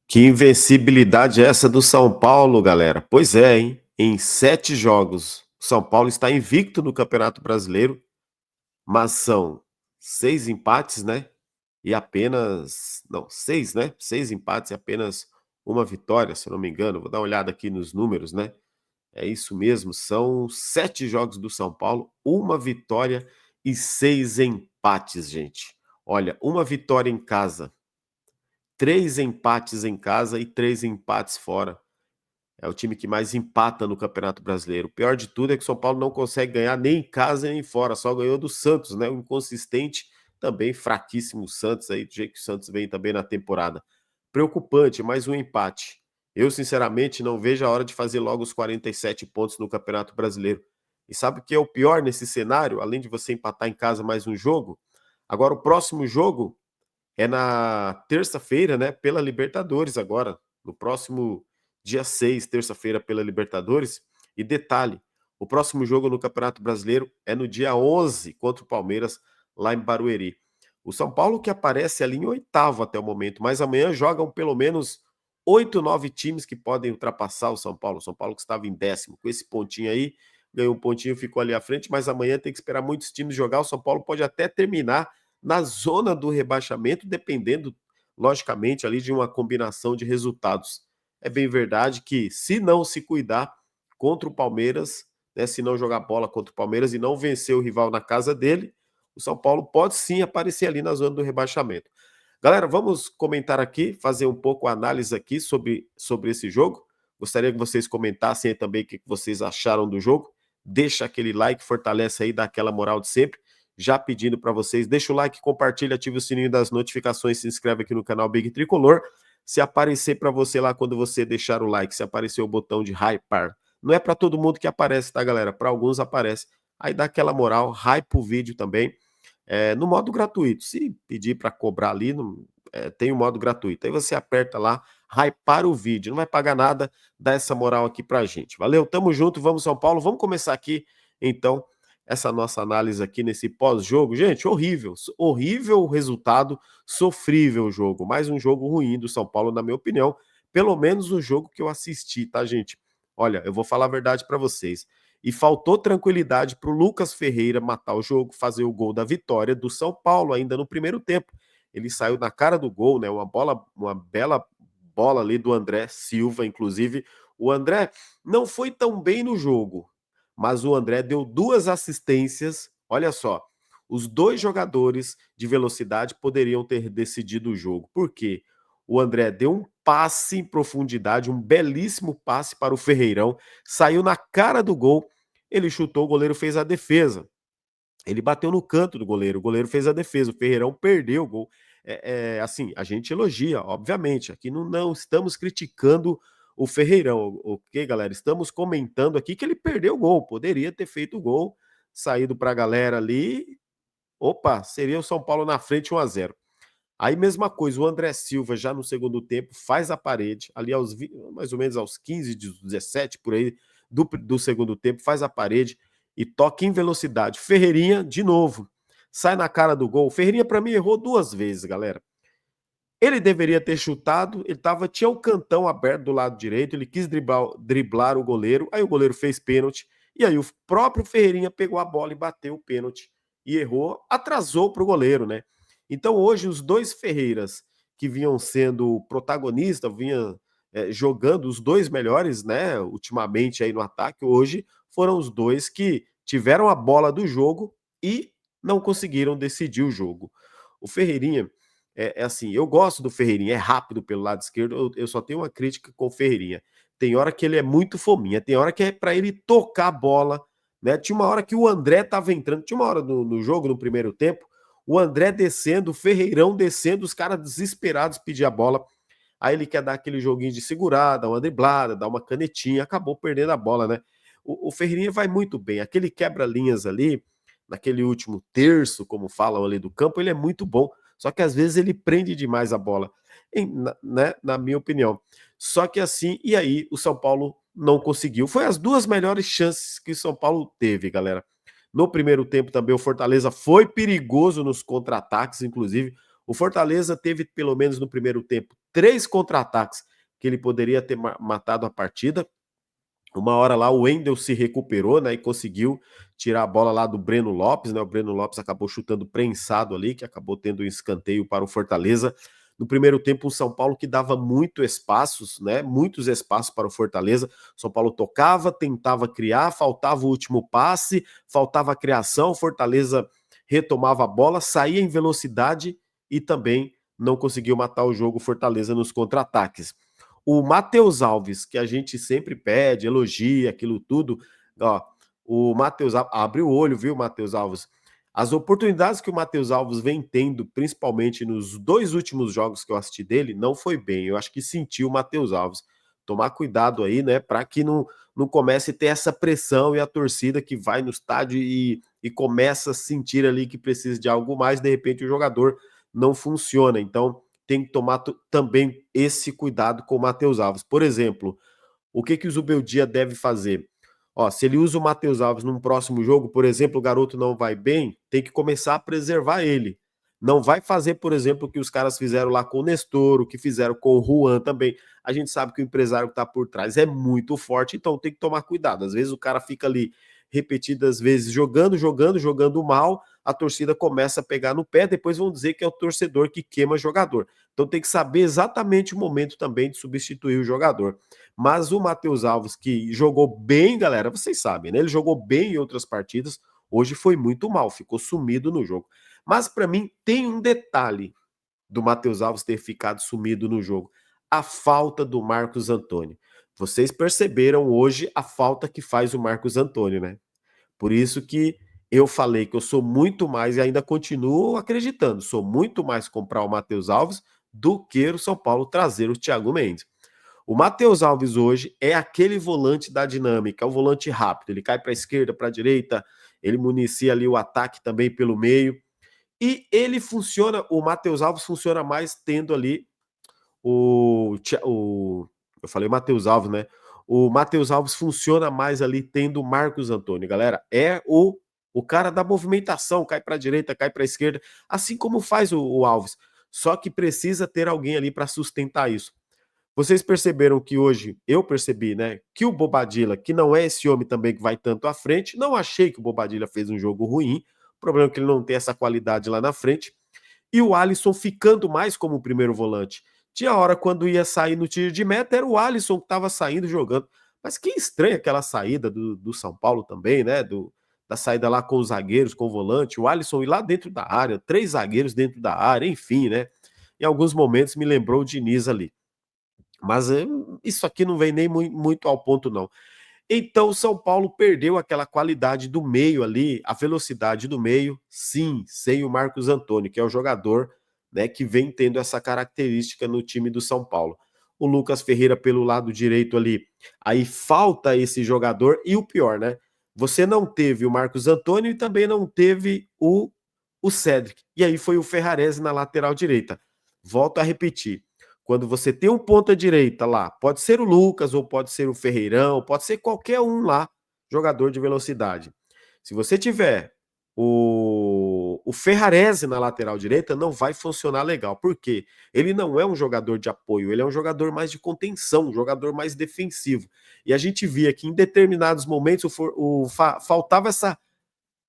Que invencibilidade é essa do São Paulo, galera? Pois é, hein? Em 7 jogos, o São Paulo está invicto no Campeonato Brasileiro, mas são 6 empates, né? E apenas. Não, 6, né? 6 empates e apenas uma vitória, se eu não me engano. Vou dar uma olhada aqui nos números, né? É isso mesmo, são 7 jogos do São Paulo, uma vitória e 6 empates, gente. Olha, uma vitória em casa, 3 empates em casa e 3 empates fora. É o time que mais empata no Campeonato Brasileiro. O pior de tudo é que o São Paulo não consegue ganhar nem em casa nem fora, só ganhou do Santos, né? O inconsistente, também fraquíssimo Santos aí, do jeito que o Santos vem também na temporada. Preocupante, mais um empate. Eu, sinceramente, não vejo a hora de fazer logo os 47 pontos no Campeonato Brasileiro. E sabe o que é o pior nesse cenário? Além de você empatar em casa mais um jogo, agora o próximo jogo é na terça-feira, né, pela Libertadores agora, no próximo dia 6, terça-feira, pela Libertadores. E detalhe, o próximo jogo no Campeonato Brasileiro é no dia 11 contra o Palmeiras, lá em Barueri. O São Paulo que aparece ali em oitavo até o momento, mas amanhã jogam pelo menos 8, 9 times que podem ultrapassar o São Paulo. O São Paulo que estava em décimo, com esse pontinho aí, ganhou um pontinho, ficou ali à frente, mas amanhã tem que esperar muitos times jogar. O São Paulo pode até terminar na zona do rebaixamento, dependendo, logicamente, ali de uma combinação de resultados. É bem verdade que, se não se cuidar contra o Palmeiras, né, se não jogar bola contra o Palmeiras e não vencer o rival na casa dele, o São Paulo pode sim aparecer ali na zona do rebaixamento. Galera, vamos comentar aqui, fazer um pouco a análise aqui sobre esse jogo. Gostaria que vocês comentassem aí também o que vocês acharam do jogo. Deixa aquele like, fortalece aí, dá aquela moral de sempre. Já pedindo para vocês, deixa o like, compartilha, ativa o sininho das notificações, se inscreve aqui no canal Big Tricolor. Se aparecer para você lá quando você deixar o like, se aparecer o botão de hypar, não é para todo mundo que aparece, tá, galera? Para alguns aparece. Aí dá aquela moral, hype o vídeo também, no modo gratuito. Se pedir para cobrar ali, tem o modo gratuito. Aí você aperta lá, hypar o vídeo, não vai pagar nada, dá essa moral aqui pra gente. Valeu, tamo junto, vamos São Paulo. Vamos começar aqui, então, essa nossa análise aqui nesse pós-jogo. Gente, horrível, horrível o resultado, sofrível o jogo. Mais um jogo ruim do São Paulo, na minha opinião. Pelo menos o jogo que eu assisti, tá, gente? Olha, eu vou falar a verdade para vocês. E faltou tranquilidade para o Lucas Ferreira matar o jogo, fazer o gol da vitória do São Paulo ainda no primeiro tempo. Ele saiu na cara do gol, né? Uma bela bola ali do André Silva, inclusive. O André não foi tão bem no jogo, mas o André deu 2 assistências. Olha só, os 2 jogadores de velocidade poderiam ter decidido o jogo. Por quê? O André deu um passe em profundidade, um belíssimo passe para o Ferreirão, saiu na cara do gol, ele chutou, o goleiro fez a defesa. Ele bateu no canto do goleiro, o goleiro fez a defesa, o Ferreirão perdeu o gol. Assim, a gente elogia, obviamente, aqui não estamos criticando o Ferreirão, ok, galera? Estamos comentando aqui que ele perdeu o gol, poderia ter feito o gol, saído para a galera ali, opa, seria o São Paulo na frente 1-0. Aí mesma coisa, o André Silva já no segundo tempo faz a parede, ali mais ou menos aos 15, 17 por aí do segundo tempo, faz a parede e toca em velocidade. Ferreirinha, de novo, sai na cara do gol. Ferreirinha, para mim, errou 2 vezes, galera. Ele deveria ter chutado, tinha o cantão aberto do lado direito, ele quis driblar o goleiro, aí o goleiro fez pênalti, e aí o próprio Ferreirinha pegou a bola e bateu o pênalti, e errou, atrasou para o goleiro, né? Então hoje os 2 Ferreiras que vinham sendo protagonistas, vinham jogando os 2 melhores, né, ultimamente aí no ataque, hoje foram os 2 que tiveram a bola do jogo e não conseguiram decidir o jogo. O Ferreirinha, assim, eu gosto do Ferreirinha, é rápido pelo lado esquerdo, eu só tenho uma crítica com o Ferreirinha. Tem hora que ele é muito fominha, tem hora que é para ele tocar a bola, né? Tinha uma hora que o André tava entrando, tinha uma hora no jogo, no primeiro tempo, o André descendo, o Ferreirão descendo, os caras desesperados pedir a bola. Aí ele quer dar aquele joguinho de segurada, uma driblada, dar uma canetinha, acabou perdendo a bola, né? O Ferreirinha vai muito bem, aquele quebra-linhas ali, naquele último terço, como falam ali do campo, ele é muito bom. Só que às vezes ele prende demais a bola, né, na minha opinião. Só que assim, e aí o São Paulo não conseguiu. Foi as 2 melhores chances que o São Paulo teve, galera. No primeiro tempo também o Fortaleza foi perigoso nos contra-ataques, inclusive. O Fortaleza teve, pelo menos no primeiro tempo, 3 contra-ataques que ele poderia ter matado a partida. Uma hora lá o Wendel se recuperou, né, e conseguiu tirar a bola lá do Breno Lopes, né, o Breno Lopes acabou chutando prensado ali, que acabou tendo um escanteio para o Fortaleza. No primeiro tempo, o São Paulo que dava muito espaços, né, muitos espaços para o Fortaleza. O São Paulo tocava, tentava criar, faltava o último passe, faltava a criação, o Fortaleza retomava a bola, saía em velocidade e também não conseguiu matar o jogo Fortaleza nos contra-ataques. O Matheus Alves, que a gente sempre pede, elogia, aquilo tudo, ó, o Matheus abre o olho, viu, Matheus Alves? As oportunidades que o Matheus Alves vem tendo, principalmente nos 2 últimos jogos que eu assisti dele, não foi bem. Eu acho que sentiu o Matheus Alves. Tomar cuidado aí, né, para que não comece a ter essa pressão e a torcida que vai no estádio e começa a sentir ali que precisa de algo mais, de repente o jogador não funciona. Então, tem que tomar também esse cuidado com o Matheus Alves. Por exemplo, o que o Zubeldia deve fazer? Ó, se ele usa o Matheus Alves num próximo jogo, por exemplo, o garoto não vai bem, tem que começar a preservar ele. Não vai fazer, por exemplo, o que os caras fizeram lá com o Nestor, o que fizeram com o Juan também. A gente sabe que o empresário que está por trás é muito forte, então tem que tomar cuidado. Às vezes o cara fica ali repetidas vezes jogando mal, a torcida começa a pegar no pé, depois vão dizer que é o torcedor que queima jogador. Então tem que saber exatamente o momento também de substituir o jogador. Mas o Matheus Alves, que jogou bem, galera, vocês sabem, né? Ele jogou bem em outras partidas, hoje foi muito mal, ficou sumido no jogo. Mas para mim tem um detalhe do Matheus Alves ter ficado sumido no jogo: a falta do Marcos Antônio. Vocês perceberam hoje a falta que faz o Marcos Antônio, né? Por isso que eu falei que eu sou muito mais e ainda continuo acreditando, sou muito mais comprar o Matheus Alves do que o São Paulo trazer o Thiago Mendes. O Matheus Alves hoje é aquele volante da dinâmica, é o volante rápido. Ele cai para a esquerda, para a direita, ele municia ali o ataque também pelo meio. E ele funciona, o Matheus Alves funciona mais tendo ali o eu falei Matheus Alves, né? O Matheus Alves funciona mais ali tendo o Marcos Antônio, galera. É o cara da movimentação, cai para a direita, cai para a esquerda, assim como faz o Alves. Só que precisa ter alguém ali para sustentar isso. Vocês perceberam que hoje, eu percebi, né, que o Bobadilla, que não é esse homem também que vai tanto à frente, não achei que o Bobadilla fez um jogo ruim, o problema é que ele não tem essa qualidade lá na frente, e o Alisson ficando mais como o primeiro volante. Tinha hora quando ia sair no tiro de meta, era o Alisson que estava saindo jogando. Mas que estranha aquela saída do São Paulo também, né? Da saída lá com os zagueiros, com o volante, o Alisson ir lá dentro da área, 3 zagueiros dentro da área, enfim, né? Em alguns momentos me lembrou o Diniz ali. Mas isso aqui não vem nem muito ao ponto, não. Então, o São Paulo perdeu aquela qualidade do meio ali, a velocidade do meio, sim, sem o Marcos Antônio, que é o jogador, né, que vem tendo essa característica no time do São Paulo. O Lucas Ferreira pelo lado direito ali, aí falta esse jogador, e o pior, né? Você não teve o Marcos Antônio e também não teve o Cedric. E aí foi o Ferrarese na lateral direita. Volto a repetir. Quando você tem um ponta direita lá, pode ser o Lucas ou pode ser o Ferreirão, pode ser qualquer um lá, jogador de velocidade. Se você tiver o Ferrarese na lateral direita, não vai funcionar legal. Por quê? Ele não é um jogador de apoio, ele é um jogador mais de contenção, um jogador mais defensivo. E a gente via que em determinados momentos faltava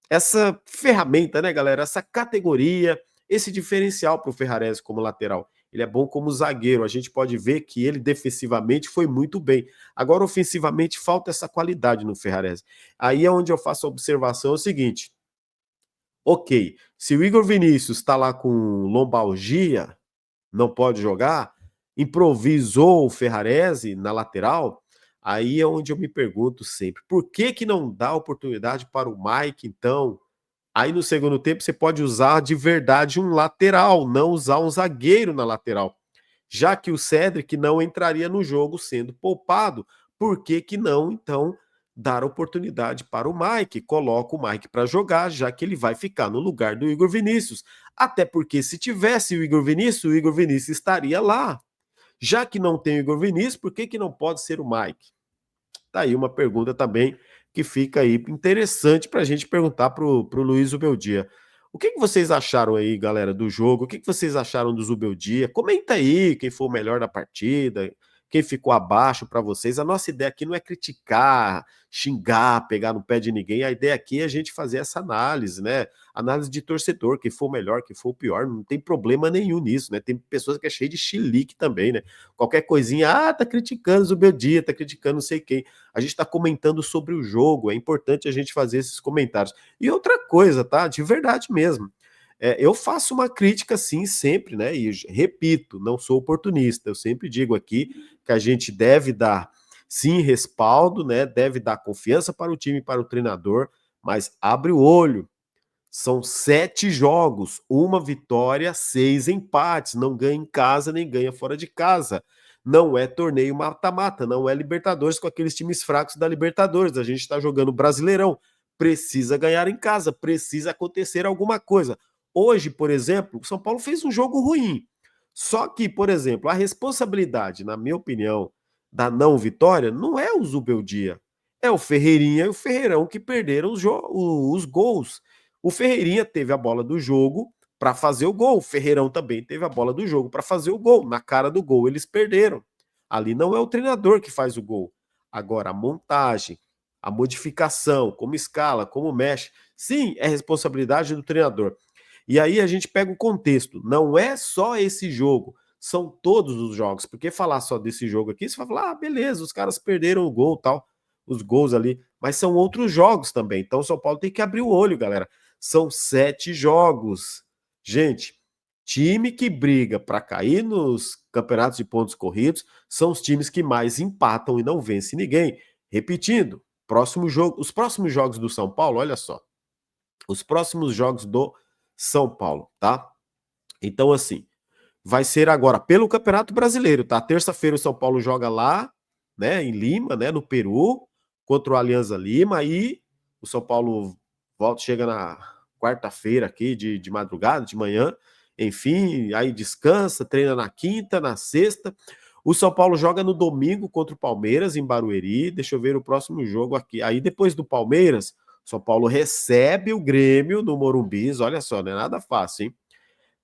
essa ferramenta, né, galera? Essa categoria, esse diferencial para o Ferrarese como lateral. Ele é bom como zagueiro. A gente pode ver que ele defensivamente foi muito bem. Agora, ofensivamente, falta essa qualidade no Ferrarese. Aí é onde eu faço a observação: é o seguinte: ok, se o Igor Vinícius está lá com lombalgia, não pode jogar, improvisou o Ferrarese na lateral, aí é onde eu me pergunto sempre: por que que não dá oportunidade para o Mike, então? Aí no segundo tempo você pode usar de verdade um lateral, não usar um zagueiro na lateral. Já que o Cedric não entraria no jogo sendo poupado, por que que não, então, dar oportunidade para o Mike? Coloca o Mike para jogar, já que ele vai ficar no lugar do Igor Vinícius. Até porque se tivesse o Igor Vinícius estaria lá. Já que não tem o Igor Vinícius, por que que não pode ser o Mike? Tá aí uma pergunta também que fica aí interessante para a gente perguntar para o Luiz Ubeldia. O que que vocês acharam aí, galera, do jogo? O que que vocês acharam do Zubeldia? Comenta aí quem foi o melhor da partida, quem ficou abaixo para vocês. A nossa ideia aqui não é criticar, xingar, pegar no pé de ninguém. A ideia aqui é a gente fazer essa análise, né? Análise de torcedor, quem foi o melhor, quem foi o pior. Não tem problema nenhum nisso, né? Tem pessoas que é cheio de chilique também, né? Qualquer coisinha, tá criticando o Zubeldia, tá criticando não sei quem. A gente tá comentando sobre o jogo. É importante a gente fazer esses comentários. E outra coisa, tá? De verdade mesmo. Eu faço uma crítica, sim, sempre, né? E repito, não sou oportunista. Eu sempre digo aqui que a gente deve dar, sim, respaldo, né? Deve dar confiança para o time, para o treinador, mas abre o olho. São 7 jogos, uma vitória, 6 empates. Não ganha em casa, nem ganha fora de casa. Não é torneio mata-mata, não é Libertadores com aqueles times fracos da Libertadores. A gente está jogando Brasileirão. Precisa ganhar em casa, precisa acontecer alguma coisa. Hoje, por exemplo, o São Paulo fez um jogo ruim. Só que, por exemplo, a responsabilidade, na minha opinião, da não vitória não é o Zubeldia. É o Ferreirinha e o Ferreirão que perderam os gols. O Ferreirinha teve a bola do jogo para fazer o gol. O Ferreirão também teve a bola do jogo para fazer o gol. Na cara do gol, eles perderam. Ali não é o treinador que faz o gol. Agora, a montagem, a modificação, como escala, como mexe, sim, é responsabilidade do treinador. E aí a gente pega o contexto. Não é só esse jogo, são todos os jogos. Porque falar só desse jogo aqui, você vai falar, beleza, os caras perderam o gol tal, os gols ali. Mas são outros jogos também. Então o São Paulo tem que abrir o olho, galera. São 7 jogos. Gente, time que briga para cair nos campeonatos de pontos corridos são os times que mais empatam e não vencem ninguém. Repetindo, próximo jogo, os próximos jogos do São Paulo, olha só. Os próximos jogos do São Paulo, tá? Então, assim, vai ser agora pelo Campeonato Brasileiro, tá? Terça-feira o São Paulo joga lá, né, em Lima, né, no Peru, contra o Alianza Lima, aí o São Paulo volta, chega na quarta-feira aqui de madrugada, de manhã, enfim, aí descansa, treina na quinta, na sexta. O São Paulo joga no domingo contra o Palmeiras em Barueri. Deixa eu ver o próximo jogo aqui. Aí depois do Palmeiras, o São Paulo recebe o Grêmio no Morumbi. Olha só, não é nada fácil, hein?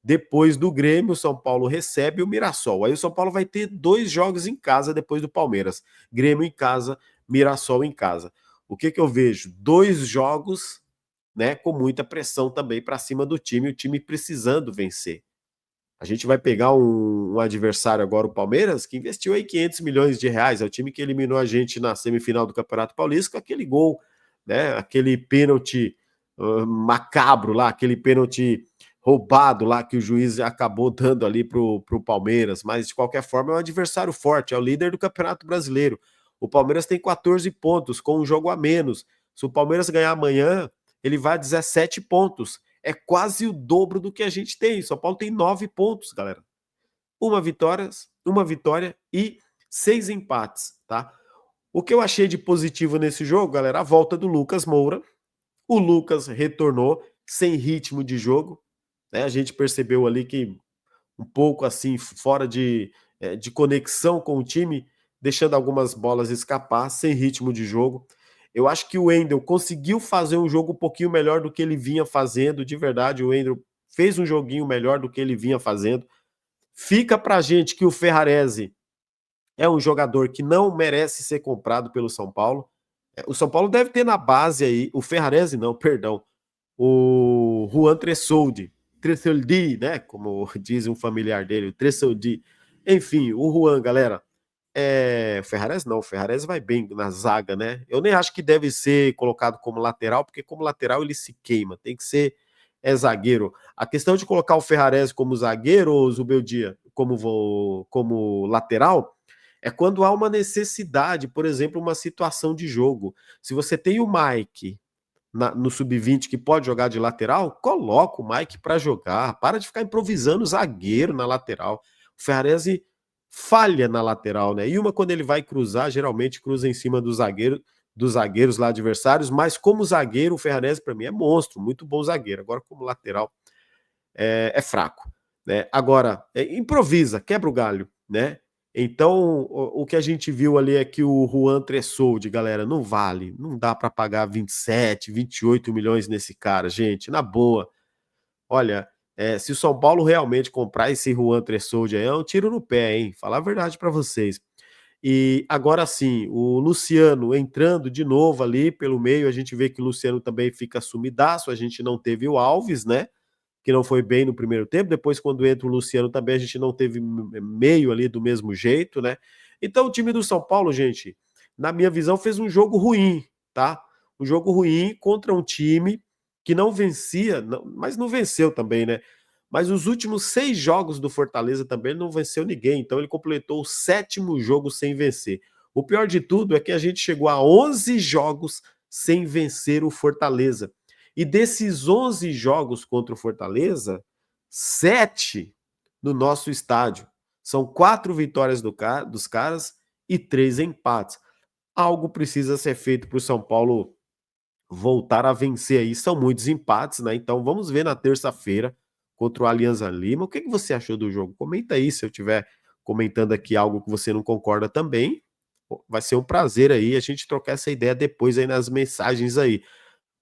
Depois do Grêmio, o São Paulo recebe o Mirassol. Aí o São Paulo vai ter 2 jogos em casa depois do Palmeiras. Grêmio em casa, Mirassol em casa. O que eu vejo? 2 jogos, né, com muita pressão também para cima do time, o time precisando vencer. A gente vai pegar um adversário agora, o Palmeiras, que investiu aí 500 milhões de reais. É o time que eliminou a gente na semifinal do Campeonato Paulista com aquele gol, né? Aquele pênalti macabro lá, aquele pênalti roubado lá que o juiz acabou dando ali pro Palmeiras. Mas, de qualquer forma, é um adversário forte, é o líder do Campeonato Brasileiro. O Palmeiras tem 14 pontos, com um jogo a menos. Se o Palmeiras ganhar amanhã, ele vai a 17 pontos. É quase o dobro do que a gente tem. São Paulo tem 9 pontos, galera. Uma vitória e 6 empates, tá? O que eu achei de positivo nesse jogo, galera, a volta do Lucas Moura. O Lucas retornou sem ritmo de jogo, né? A gente percebeu ali que um pouco assim, fora de conexão com o time, deixando algumas bolas escapar, sem ritmo de jogo. Eu acho que o Wendel conseguiu fazer um jogo um pouquinho melhor do que ele vinha fazendo, de verdade, o Wendel fez um joguinho melhor do que ele vinha fazendo. Fica pra gente que o Ferrarese é um jogador que não merece ser comprado pelo São Paulo. O São Paulo deve ter na base aí, o Ferrarese não, perdão, o Juan Tressoldi, né? Como diz um familiar dele, o Tressoldi. Enfim, o Juan, galera. Ferrarese não, o Ferrarese vai bem na zaga, né? Eu nem acho que deve ser colocado como lateral, porque como lateral ele se queima, tem que ser zagueiro. A questão de colocar o Ferrarese como zagueiro, ou o Zubeldia como lateral, é quando há uma necessidade, por exemplo, uma situação de jogo. Se você tem o Mike no sub-20 que pode jogar de lateral, coloca o Mike para jogar. Para de ficar improvisando o zagueiro na lateral. O Ferrarese falha na lateral, né? E uma quando ele vai cruzar, geralmente cruza em cima dos zagueiros lá adversários, mas como zagueiro, o Ferrarese para mim é monstro, muito bom zagueiro. Agora como lateral é fraco, né? Agora, improvisa, quebra o galho, né? Então, o que a gente viu ali é que o Juan Tressoldi, galera, não vale, não dá para pagar 27, 28 milhões nesse cara, gente, na boa. Olha, se o São Paulo realmente comprar esse Juan Tressolde aí, é um tiro no pé, hein, falar a verdade para vocês. E agora sim, o Luciano entrando de novo ali pelo meio, a gente vê que o Luciano também fica sumidaço, a gente não teve o Alves, né, que não foi bem no primeiro tempo, depois quando entra o Luciano também a gente não teve meio ali do mesmo jeito, né. Então o time do São Paulo, gente, na minha visão fez um jogo ruim, tá. Um jogo ruim contra um time que não vencia, não, mas não venceu também, né. Mas os últimos 6 jogos do Fortaleza também ele não venceu ninguém, então ele completou o 7º jogo sem vencer. O pior de tudo é que a gente chegou a 11 jogos sem vencer o Fortaleza. E desses 11 jogos contra o Fortaleza, 7 no nosso estádio. São 4 vitórias dos caras e 3 empates. Algo precisa ser feito para o São Paulo voltar a vencer aí. São muitos empates, né? Então vamos ver na terça-feira contra o Alianza Lima. O que você achou do jogo? Comenta aí se eu tiver comentando aqui algo que você não concorda também. Vai ser um prazer aí a gente trocar essa ideia depois aí nas mensagens aí.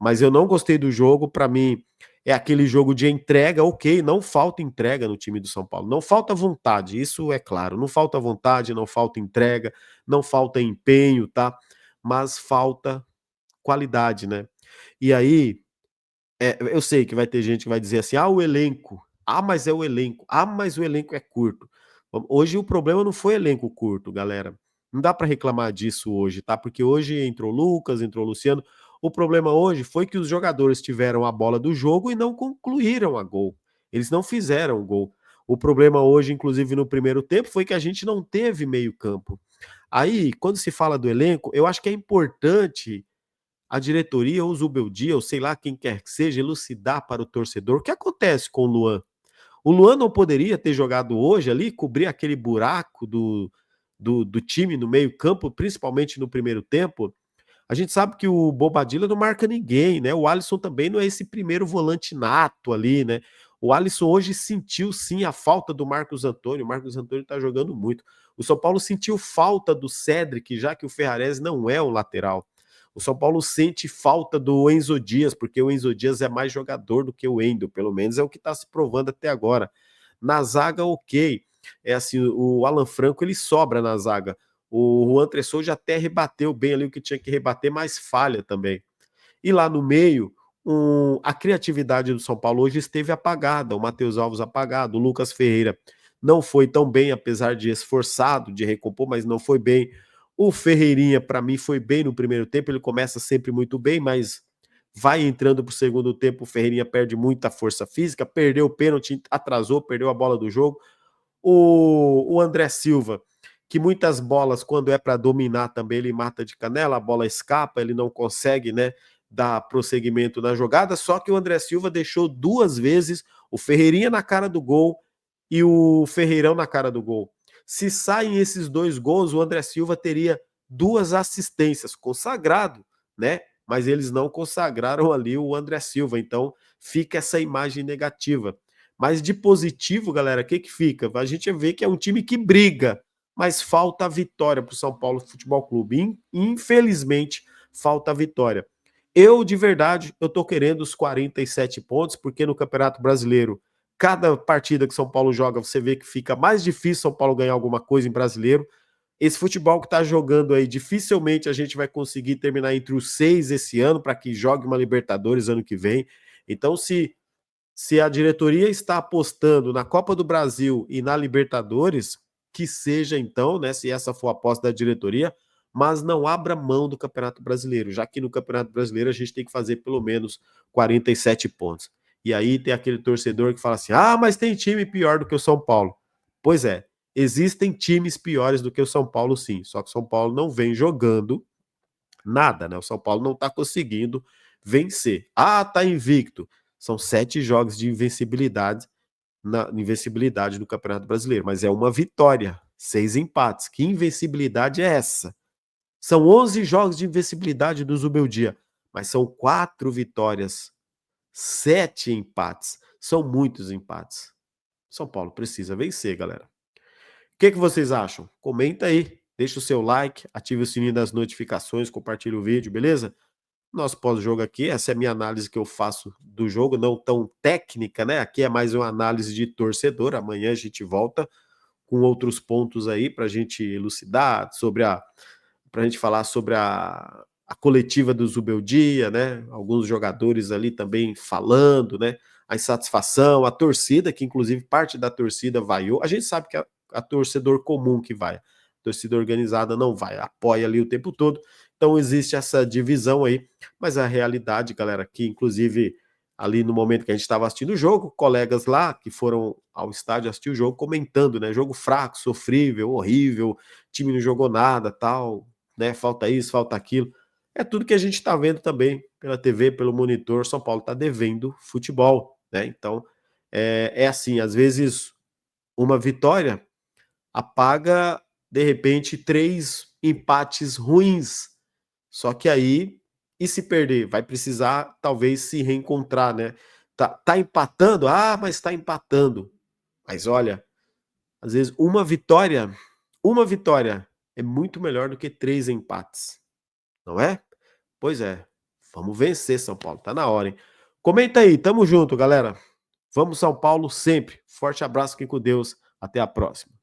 Mas eu não gostei do jogo, para mim é aquele jogo de entrega, ok, não falta entrega no time do São Paulo, não falta vontade, isso é claro, não falta vontade, não falta entrega, não falta empenho, tá, mas falta qualidade, né. E aí, eu sei que vai ter gente que vai dizer assim: "Ah, o elenco. Ah, mas é o elenco. Ah, mas o elenco é curto". Hoje o problema não foi elenco curto, galera. Não dá para reclamar disso hoje, tá, porque hoje entrou o Lucas, entrou o Luciano. O problema hoje foi que os jogadores tiveram a bola do jogo e não concluíram a gol. Eles não fizeram o gol. O problema hoje, inclusive no primeiro tempo, foi que a gente não teve meio-campo. Aí, quando se fala do elenco, eu acho que é importante a diretoria ou o Zubeldia, ou sei lá quem quer que seja, elucidar para o torcedor o que acontece com o Luan. O Luan não poderia ter jogado hoje ali, cobrir aquele buraco do time no meio-campo, principalmente no primeiro tempo. A gente sabe que o Bobadilla não marca ninguém, né? O Alisson também não é esse primeiro volante nato ali, né? O Alisson hoje sentiu sim a falta do Marcos Antônio. O Marcos Antônio tá jogando muito. O São Paulo sentiu falta do Cedric, já que o Ferrarese não é um lateral. O São Paulo sente falta do Enzo Dias, porque o Enzo Dias é mais jogador do que o Endo, pelo menos é o que está se provando até agora. Na zaga, ok. É assim, o Alan Franco ele sobra na zaga. O Juan Tressolja até rebateu bem ali o que tinha que rebater, mas falha também. E lá no meio, a criatividade do São Paulo hoje esteve apagada, o Matheus Alves apagado, o Lucas Ferreira não foi tão bem, apesar de esforçado, de recompor, mas não foi bem. O Ferreirinha, para mim, foi bem no primeiro tempo, ele começa sempre muito bem, mas vai entrando para o segundo tempo, o Ferreirinha perde muita força física, perdeu o pênalti, atrasou, perdeu a bola do jogo. O André Silva, que muitas bolas, quando é para dominar também, ele mata de canela, a bola escapa, ele não consegue, né, dar prosseguimento na jogada, só que o André Silva deixou 2 vezes o Ferreirinha na cara do gol e o Ferreirão na cara do gol. Se saem esses 2 gols, o André Silva teria 2 assistências, consagrado, né, mas eles não consagraram ali o André Silva, então fica essa imagem negativa. Mas de positivo, galera, o que que fica? A gente vê que é um time que briga, mas falta a vitória para o São Paulo Futebol Clube. Infelizmente, falta a vitória. Eu, de verdade, eu tô querendo os 47 pontos, porque no Campeonato Brasileiro, cada partida que São Paulo joga, você vê que fica mais difícil São Paulo ganhar alguma coisa em brasileiro. Esse futebol que tá jogando aí, dificilmente a gente vai conseguir terminar entre os 6 esse ano, para que jogue uma Libertadores ano que vem. Então, se a diretoria está apostando na Copa do Brasil e na Libertadores, que seja então, né, se essa for a aposta da diretoria, mas não abra mão do Campeonato Brasileiro, já que no Campeonato Brasileiro a gente tem que fazer pelo menos 47 pontos. E aí tem aquele torcedor que fala assim: ah, mas tem time pior do que o São Paulo. Pois é, existem times piores do que o São Paulo, sim, só que o São Paulo não vem jogando nada, né? O São Paulo não está conseguindo vencer. Ah, tá invicto. São 7 jogos de invencibilidade no Campeonato Brasileiro, mas é uma vitória, 6 empates. Que invencibilidade é essa? São 11 jogos de invencibilidade do Zubeldia, mas são 4 vitórias, 7 empates. São muitos empates. São Paulo precisa vencer, galera. O que vocês acham? Comenta aí, deixa o seu like, ative o sininho das notificações, compartilha o vídeo, beleza? Nosso pós-jogo aqui, essa é a minha análise que eu faço do jogo, não tão técnica, né? Aqui é mais uma análise de torcedor. Amanhã a gente volta com outros pontos aí para a gente elucidar sobre para a gente falar sobre a coletiva do Zubeldia, né? Alguns jogadores ali também falando, né? A insatisfação, a torcida, que inclusive parte da torcida vaiou. A gente sabe que a torcedor comum que vai, a torcida organizada não vai, apoia ali o tempo todo. Então existe essa divisão aí, mas a realidade, galera, que inclusive ali no momento que a gente estava assistindo o jogo, colegas lá que foram ao estádio assistir o jogo comentando, né? Jogo fraco, sofrível, horrível, time não jogou nada, tal, né? Falta isso, falta aquilo. É tudo que a gente está vendo também pela TV, pelo monitor. São Paulo está devendo futebol, né? Então é assim, às vezes uma vitória apaga de repente 3 empates ruins. Só que aí, e se perder? Vai precisar talvez se reencontrar, né? Tá empatando? Ah, mas tá empatando. Mas olha, às vezes uma vitória é muito melhor do que 3 empates, não é? Pois é. Vamos vencer, São Paulo. Tá na hora, hein? Comenta aí, tamo junto, galera. Vamos, São Paulo, sempre. Forte abraço, fiquem com Deus. Até a próxima.